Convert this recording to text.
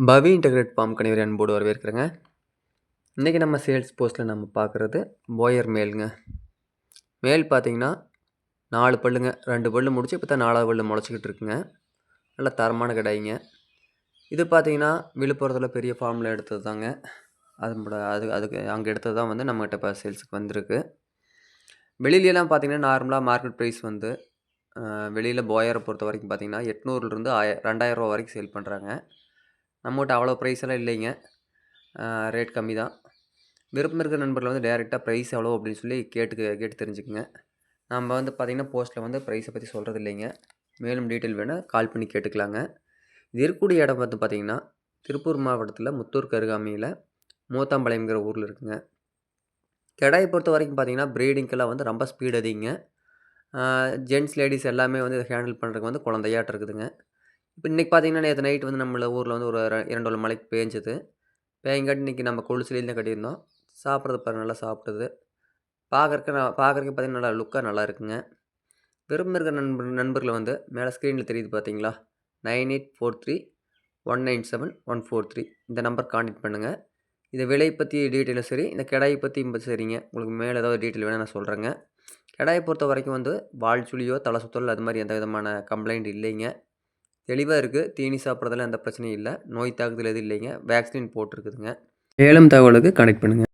பவி integrate form கணிவரை அன்போடு வரவேற்கிறேங்க. இன்றைக்கி நம்ம சேல்ஸ் போஸ்ட்டில் நம்ம பார்க்குறது போயர் மேலுங்க. மேல் பார்த்தீங்கன்னா 4 பல்லுங்க, 2 பல்லு முடிச்சு இப்போ தான் 4வது பல்லு முளைச்சிக்கிட்டு இருக்குங்க. நல்ல தரமான கடாய்ங்க. இது பார்த்தீங்கன்னா விழுப்புரத்தில் பெரிய ஃபார்மில் எடுத்தது தாங்க. அதுக்கு அங்கே எடுத்தது தான் வந்து நம்மகிட்ட இப்போ சேல்ஸுக்கு வந்திருக்கு. வெளியிலலாம் பார்த்தீங்கன்னா நார்மலாக மார்க்கெட் ப்ரைஸ் வந்து வெளியில் போயரை பொறுத்த வரைக்கும் பார்த்தீங்கன்னா 800லேருந்து 2000 ரூபா வரைக்கும் சேல் பண்ணுறாங்க. நம்மகிட்ட அவ்வளோ ப்ரைஸ் எல்லாம் இல்லைங்க. ரேட் கம்மி தான். விருப்பம் இருக்கிற நண்பர்கள் வந்து டைரெக்டாக ப்ரைஸ் எவ்வளோ அப்படின்னு சொல்லி கேட்டு தெரிஞ்சுக்குங்க. நம்ம வந்து பார்த்திங்கன்னா போஸ்ட்டில் வந்து ப்ரைஸை பற்றி சொல்கிறது இல்லைங்க. மேலும் டீட்டெயில் வேணால் கால் பண்ணி கேட்டுக்கலாங்க. இது இருக்கக்கூடிய இடம் வந்து பார்த்திங்கன்னா திருப்பூர் மாவட்டத்தில் முத்தூருக்கு அருகாமையில் மூத்தாம்பாளையம்ங்கிற ஊரில் இருக்குங்க. கெடாயை பொறுத்த வரைக்கும் பார்த்திங்கன்னா ப்ரீடிங்க்கெல்லாம் வந்து ரொம்ப ஸ்பீட் அதிகங்க. ஜென்ட்ஸ் லேடிஸ் எல்லாமே வந்து இதை ஹேண்டில் பண்ணுறதுக்கு வந்து குழந்தையாட்டம் இருக்குதுங்க. இப்போ இன்றைக்கி பார்த்திங்கன்னா நேற்று நைட் வந்து நம்மள ஊரில் வந்து ஒரு 2 மழைக்கு பேஞ்சுது. பேயங்காட்டி இன்றைக்கி நம்ம கொலுசுலேயும் தான் கட்டியிருந்தோம். சாப்பிட்றது பாருங்க நல்லா சாப்பிடுது. பார்க்குறதுக்கு பார்த்திங்கன்னா நல்லா லுக்காக நல்லா இருக்குங்க. விருப்பம் இருக்கிற நண்பர்களை வந்து மேலே ஸ்க்ரீனில் தெரியுது பார்த்தீங்களா, 9843197143 இந்த நம்பர் கான்டெக்ட் பண்ணுங்கள். இந்த விலை பற்றி டீட்டெயிலும் சரி, இந்த கிடாயை பற்றி சரிங்க. உங்களுக்கு மேலே ஏதாவது டீட்டெயில் வேணால் நான் சொல்கிறேங்க. கிடாயை பொறுத்த வரைக்கும் வந்து வால் சுழியோ தலை சுற்றல் அது மாதிரி எந்த விதமான கம்ப்ளைண்ட் இல்லைங்க. தெளிவாக இருக்குது. தீனி சாப்பிட்றதுல எந்த பிரச்சனையும் இல்லை. நோய் தாக்குதல் எதுவும் இல்லைங்க. வேக்சின் போட்டிருக்குதுங்க. மேலும் தகவலுக்கு கனெக்ட் பண்ணுங்கள்.